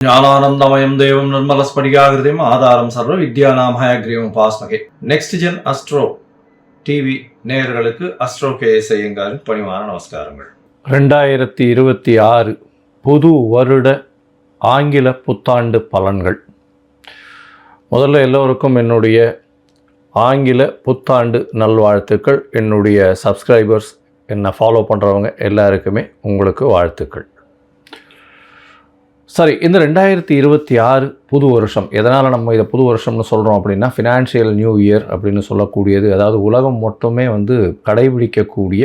ஞானானந்தமயம் தேவம் நிர்மலஸ்படிகாகிருதிம் ஆதாரம் சர்வ வித்யானாம் ஹயக்ரீவம் பாஸ்மகே. நெக்ஸ்ட் ஜென் அஸ்ட்ரோ டிவி நேயர்களுக்கு அஸ்ட்ரோ கேஎஸ் ஐயங்காரின் பணிவான நமஸ்காரங்கள். 2026 புது வருட ஆங்கில புத்தாண்டு பலன்கள். முதல்ல எல்லோருக்கும் என்னுடைய ஆங்கில புத்தாண்டு நல்வாழ்த்துக்கள். என்னுடைய சப்ஸ்கிரைபர்ஸ், என்னை ஃபாலோ பண்ணுறவங்க எல்லாருக்குமே உங்களுக்கு வாழ்த்துக்கள். சரி, இந்த 2026 புது வருஷம், எதனால் நம்ம இதை புது வருஷம்னு சொல்கிறோம் அப்படின்னா, ஃபினான்ஷியல் நியூ இயர் அப்படின்னு சொல்லக்கூடியது, அதாவது உலகம் மொத்தமே கடைபிடிக்கக்கூடிய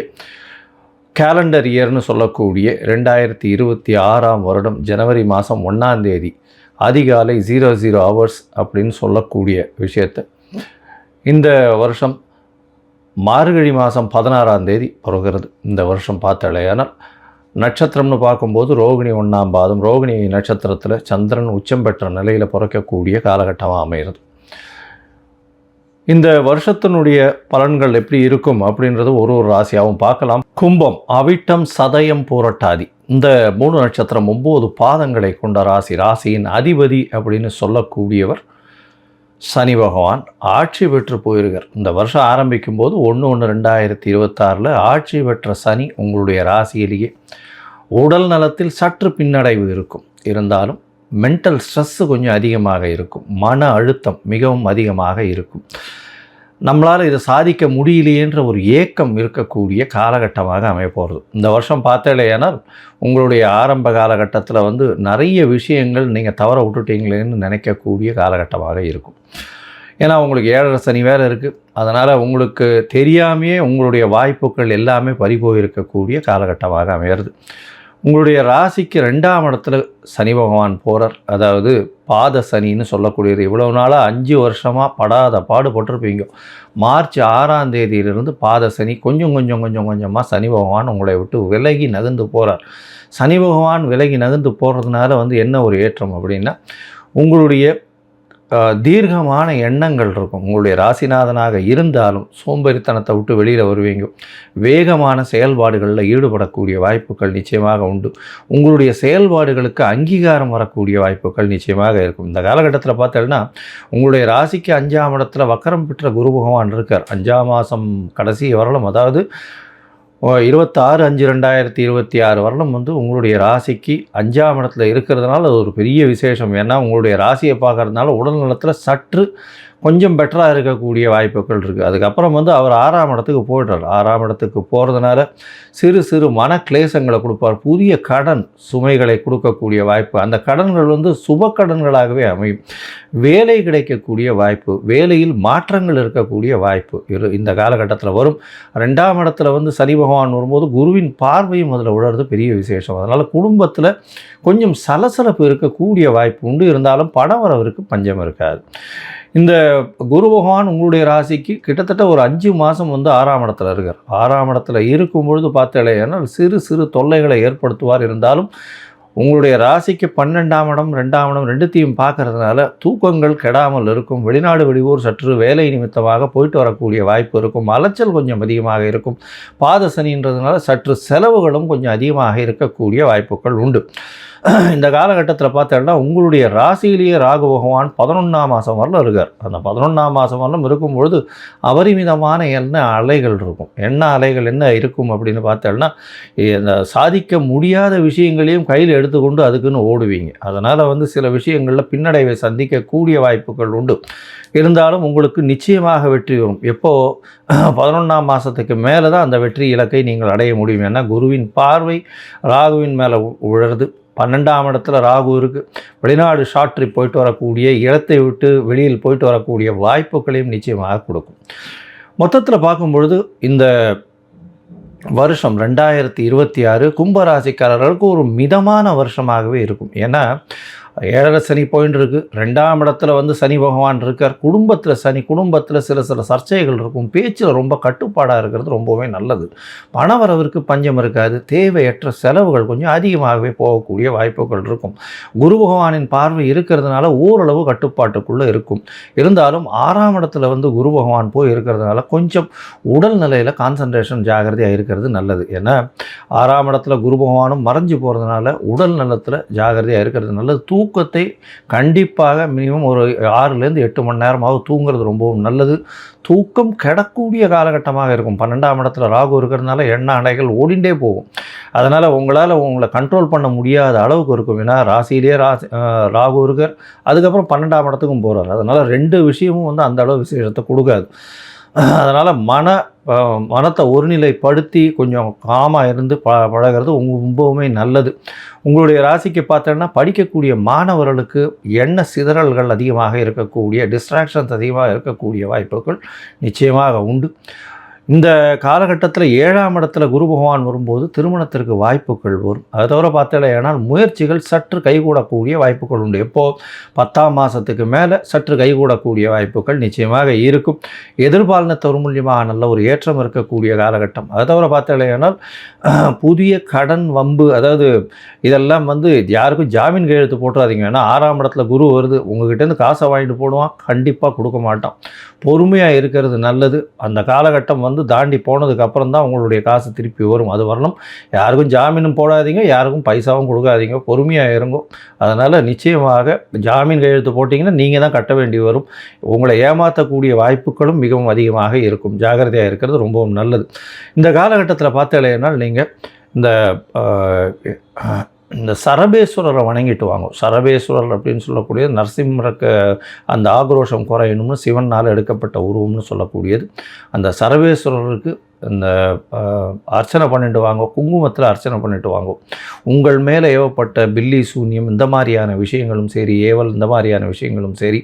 கேலண்டர் இயர்னு சொல்லக்கூடிய 2026 வருடம் ஜனவரி மாதம் 1ஆம் தேதி அதிகாலை 00 hours அப்படின்னு சொல்லக்கூடிய விஷயத்தை இந்த வருஷம் மார்கழி மாதம் 16ஆம் தேதி பிறகுறது. இந்த வருஷம் பார்த்தாலேயானால் நட்சத்திரம்னு பார்க்கும்போது ரோகிணி 1ஆம் பாதம், ரோகிணி நட்சத்திரத்தில் சந்திரன் உச்சம் பெற்ற நிலையில் பிறக்கக்கூடிய காலகட்டமாக அமைகிறது. இந்த வருஷத்தினுடைய பலன்கள் எப்படி இருக்கும் அப்படின்றது ஒரு ராசியாகவும் பார்க்கலாம். கும்பம், அவிட்டம், சதயம், பூரட்டாதி, இந்த 3 நட்சத்திரம் 9 பாதங்களை கொண்ட ராசி. ராசியின் அதிபதி அப்படின்னு சொல்லக்கூடியவர் சனி பகவான் ஆட்சி பெற்று போயிருக்கார். இந்த வருஷம் ஆரம்பிக்கும் போது 1/1/2026 ஆட்சி பெற்ற சனி உங்களுடைய ராசியிலேயே உடல் நலத்தில் சற்று பின்னடைவு இருக்கும். இருந்தாலும் மென்டல் ஸ்ட்ரெஸ்ஸு கொஞ்சம் அதிகமாக இருக்கும். மன அழுத்தம் மிகவும் அதிகமாக இருக்கும். நம்மளால் இதை சாதிக்க முடியலையேன்ற ஒரு ஏக்கம் இருக்கக்கூடிய காலகட்டமாக அமையப்போகிறது. இந்த வருஷம் பார்த்தாலேயானால் உங்களுடைய ஆரம்ப காலகட்டத்தில் நிறைய விஷயங்கள் நீங்கள் தவற விட்டுட்டீங்களேன்னு நினைக்கக்கூடிய காலகட்டமாக இருக்கும். ஏன்னா உங்களுக்கு 7.5 சனி வேறு இருக்குது. அதனால் உங்களுக்கு தெரியாமையே உங்களுடைய வாய்ப்புகள் எல்லாமே பறிபோயிருக்கக்கூடிய காலகட்டமாக அமையிறது. உங்களுடைய ராசிக்கு 2ஆம் இடத்துல சனி பகவான் போகிறார். அதாவது பாத சனின்னு சொல்லக்கூடியது. இவ்வளவு நாளாக 5 வருஷமாக படாத பாடுபட்டிருப்பீங்க. மார்ச் 6ஆம் தேதியிலிருந்து பாத சனி கொஞ்சமாக சனி பகவான் உங்களை விட்டு விலகி நகர்ந்து போகிறார். சனி பகவான் விலகி நகர்ந்து போகிறதுனால என்ன ஒரு ஏற்றம் அப்படின்னா, உங்களுடைய தீர்க்கமான எண்ணங்கள் இருக்கும். உங்களுடைய ராசிநாதனாக இருந்தாலும் சோம்பேறித்தனத்தை விட்டு வெளியில் வருவீங்க. வேகமான செயல்பாடுகளில் ஈடுபடக்கூடிய வாய்ப்புகள் நிச்சயமாக உண்டு. உங்களுடைய செயல்பாடுகளுக்கு அங்கீகாரம் வரக்கூடிய வாய்ப்புகள் நிச்சயமாக இருக்கும். இந்த காலகட்டத்தில் பார்த்தோன்னா உங்களுடைய ராசிக்கு 5ஆம் இடத்துல வக்கரம் பெற்ற குரு பகவான் இருக்கார். 5ஆம் மாதம் கடைசி வரலும், அதாவது 26/5/2026 வரலும் உங்களுடைய ராசிக்கு 5ஆம் இடத்துல இருக்கிறதுனால அது ஒரு பெரிய விசேஷம். ஏன்னா உங்களுடைய ராசியை பார்க்கறதுனால உடல் நலத்தில் சற்று கொஞ்சம் பெட்டராக இருக்கக்கூடிய வாய்ப்புகள் இருக்குது. அதுக்கப்புறம் அவர் 6ஆம் இடத்துக்கு போய்டுறார். 6ஆம் இடத்துக்கு போகிறதுனால சிறு சிறு மன கிளேசங்களை கொடுப்பார். புதிய கடன் சுமைகளை கொடுக்கக்கூடிய வாய்ப்பு. அந்த கடன்கள் சுப கடன்களாகவே அமையும். வேலை கிடைக்கக்கூடிய வாய்ப்பு, வேலையில் மாற்றங்கள் இருக்கக்கூடிய வாய்ப்பு இந்த காலகட்டத்தில் வரும். 2ஆம் இடத்துல சனி பகவான் வரும்போது குருவின் பார்வையும் அதில் உழறது பெரிய விசேஷம். அதனால் குடும்பத்தில் கொஞ்சம் சலசலப்பு இருக்கக்கூடிய வாய்ப்பு உண்டு. இருந்தாலும் பணம் வரவருக்கு பஞ்சம் இருக்காது. இந்த குரு பகவான் உங்களுடைய ராசிக்கு கிட்டத்தட்ட ஒரு 5 மாதம் 6ஆம் இடத்துல இருக்கார். 6ஆம் இடத்துல இருக்கும் பொழுது பார்த்தாலேயானால் சிறு சிறு தொல்லைகளை ஏற்படுத்துவார். இருந்தாலும் உங்களுடைய ராசிக்கு 12ஆம் இடம் 2ஆம் இடம் ரெண்டுத்தையும் பார்க்கறதுனால தூக்கங்கள் கெடாமல் இருக்கும். வெளிநாடு வெளியூர் சற்று வேலை நிமித்தமாக போயிட்டு வரக்கூடிய வாய்ப்பு இருக்கும். அலைச்சல் கொஞ்சம் அதிகமாக இருக்கும். பாத சனின்றதுனால சற்று செலவுகளும் கொஞ்சம் அதிகமாக இருக்கக்கூடிய வாய்ப்புகள் உண்டு. இந்த காலகட்டத்தில் பார்த்தோன்னா உங்களுடைய ராசியிலேயே ராகு பகவான் 11ஆம் மாதம் வரலும் இருக்கார். அந்த 11ஆம் மாதம் வரலும் இருக்கும்பொழுது அபரிமிதமான அலைகள் இருக்கும். அலைகள் என்ன இருக்கும் அப்படின்னு பார்த்தோன்னா, இந்த சாதிக்க முடியாத விஷயங்களையும் கையில் எடுத்துக்கொண்டு அதுக்குன்னு ஓடுவீங்க. அதனால் சில விஷயங்களில் பின்னடைவை சந்திக்கக்கூடிய வாய்ப்புகள் உண்டு. இருந்தாலும் உங்களுக்கு நிச்சயமாக வெற்றி வரும். எப்போது 11ஆம் மாதத்துக்கு மேலே தான் அந்த வெற்றி இலக்கை நீங்கள் அடைய முடியும். ஏன்னா குருவின் பார்வை ராகுவின் மேலே விழுறது. 12ஆம் இடத்துல ராகு இருக்குது. வெளிநாடு ஷார்ட் ட்ரிப் போயிட்டு வரக்கூடிய, இடத்தை விட்டு வெளியில் போயிட்டு வரக்கூடிய வாய்ப்புகளையும் நிச்சயமாக கொடுக்கும். மொத்தத்தில் பார்க்கும்பொழுது இந்த வருஷம் 2026 கும்பராசிக்காரர்களுக்கு ஒரு மிதமான வருஷமாகவே இருக்கும். ஏன்னா 7.5 சனி போயின்னு இருக்குது. 2ஆம் இடத்துல சனி பகவான் இருக்கார். குடும்பத்தில் சில சர்ச்சைகள் இருக்கும். பேச்சில் ரொம்ப கட்டுப்பாடாக இருக்கிறது ரொம்பவே நல்லது. பணவரவிற்கு பஞ்சம் இருக்காது. தேவையற்ற செலவுகள் கொஞ்சம் அதிகமாகவே போகக்கூடிய வாய்ப்புகள் இருக்கும். குரு பகவானின் பார்வை இருக்கிறதுனால ஓரளவு கட்டுப்பாட்டுக்குள்ளே இருக்கும். இருந்தாலும் 6ஆம் இடத்துல குரு பகவான் போய் இருக்கிறதுனால கொஞ்சம் உடல் நிலையில் கான்சன்ட்ரேஷன் ஜாகிரதையாக இருக்கிறது நல்லது. ஏன்னா 6ஆம் இடத்துல குரு பகவானும் மறைஞ்சு போகிறதுனால உடல் நலத்தில் ஜாகிரதையாக இருக்கிறது நல்லது. தூக்கத்தை கண்டிப்பாக மினிமம் ஒரு 6லேருந்து 8 மணி நேரமாவது தூங்குறது ரொம்பவும் நல்லது. தூக்கம் கெடக்கூடிய காலகட்டமாக இருக்கும். 12ஆம் இடத்துல ராகு இருக்கிறதுனால எண்ண அலைகள் ஓடிண்டே போகும். அதனால் உங்களால் உங்களை கண்ட்ரோல் பண்ண முடியாத அளவுக்கு இருக்கும். ஏன்னா ராசியிலேயே ராகு இருக்கார், அதுக்கப்புறம் 12ஆம் இடத்துக்கும் போகிறார். அதனால் 2 விஷயமும் வந்து அந்த அளவு விசேஷத்தை கொடுக்காது. அதனால் மனத்தை ஒருநிலைப்படுத்தி கொஞ்சம் காமாக இருந்து பழகிறது ரொம்பவுமே நல்லது. உங்களுடைய ராசிக்கு பார்த்தோன்னா படிக்கக்கூடிய மாணவர்களுக்கு எண்ண சிதறல்கள் அதிகமாக இருக்கக்கூடிய, டிஸ்ட்ராக்ஷன்ஸ் அதிகமாக இருக்கக்கூடிய வாய்ப்புகள் நிச்சயமாக உண்டு. இந்த காலகட்டத்தில் 7ஆம் இடத்துல குரு பகவான் வரும்போது திருமணத்திற்கு வாய்ப்புகள் வரும். அதை தவிர பார்த்தேனால் முயற்சிகள் சற்று கைகூடக்கூடிய வாய்ப்புகள் உண்டு. எப்போது 10ஆம் மாதத்துக்கு மேலே சற்று கைகூடக்கூடிய வாய்ப்புகள் நிச்சயமாக இருக்கும். எதிர்பாலினத்தவர் மூலியமாக நல்ல ஒரு ஏற்றம் இருக்கக்கூடிய காலகட்டம். அதை தவிர பார்த்தேனால் புதிய கடன் வம்பு, அதாவது இதெல்லாம் வந்து யாருக்கும் ஜாமீன் கையெழுத்து போட்டுறாதீங்க. ஏன்னா 6ஆம் இடத்துல குரு வருது, உங்ககிட்டேருந்து காசை வாங்கிட்டு போடுவான், கண்டிப்பாக கொடுக்க மாட்டான். பொறுமையாக இருக்கிறது நல்லது. அந்த காலகட்டம் வந்து தாண்டி போனதுக்கப்புறம் தான் உங்களுடைய காசு திருப்பி வரும். அது வரணும். யாருக்கும் ஜாமீனும் போடாதீங்க, யாருக்கும் பைசாவும் கொடுக்காதீங்க, பொறுமையாக இருங்கும். அதனால் நிச்சயமாக ஜாமீன் கையெழுத்து போட்டிங்கன்னா நீங்கள் தான் கட்ட வேண்டி வரும். உங்களை ஏமாற்றக்கூடிய வாய்ப்புகளும் மிகவும் அதிகமாக இருக்கும். ஜாகிரதையாக இருக்கிறது ரொம்பவும் நல்லது. இந்த காலகட்டத்தில் பார்த்தேனால் நீங்கள் இந்த சரபேஸ்வரரை வணங்கிட்டு வாங்க. சரபேஸ்வரர் அப்படின்னு சொல்லக்கூடியது நரசிம்மருக்கு அந்த ஆக்ரோஷம் குறையணும்னு சிவனால் எடுக்கப்பட்ட உருவம்னு சொல்லக்கூடியது. அந்த சரபேஸ்வரருக்கு இந்த அர்ச்சனை பண்ணிட்டு வாங்க, குங்குமத்தில் அர்ச்சனை பண்ணிட்டு வாங்க. உங்கள் மேலே ஏவப்பட்ட பில்லி சூன்யம் இந்த மாதிரியான விஷயங்களும் சரி, ஏவல் இந்த மாதிரியான விஷயங்களும் சரி,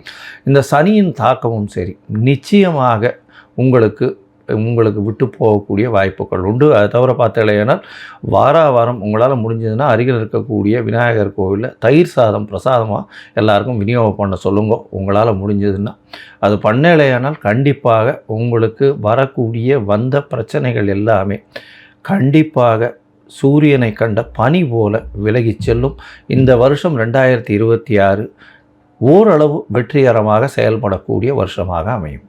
இந்த சனியின் தாக்கமும் சரி, நிச்சயமாக உங்களுக்கு விட்டு போகக்கூடிய வாய்ப்புகள் உண்டு. அதை தவிர பார்த்தேனால் வாரம் உங்களால் முடிஞ்சதுன்னா அருகில் இருக்கக்கூடிய விநாயகர் கோவிலில் தயிர் சாதம் பிரசாதமாக எல்லாருக்கும் விநியோகம் பண்ண சொல்லுங்க. உங்களால் முடிஞ்சதுன்னா அது பண்ணலையானால் கண்டிப்பாக உங்களுக்கு வரக்கூடிய வந்த பிரச்சனைகள் எல்லாமே கண்டிப்பாக சூரியனை கண்ட பனி போல விலகி செல்லும். இந்த வருஷம் 2026 ஓரளவு வெற்றிகரமாக செயல்படக்கூடிய வருஷமாக அமையும்.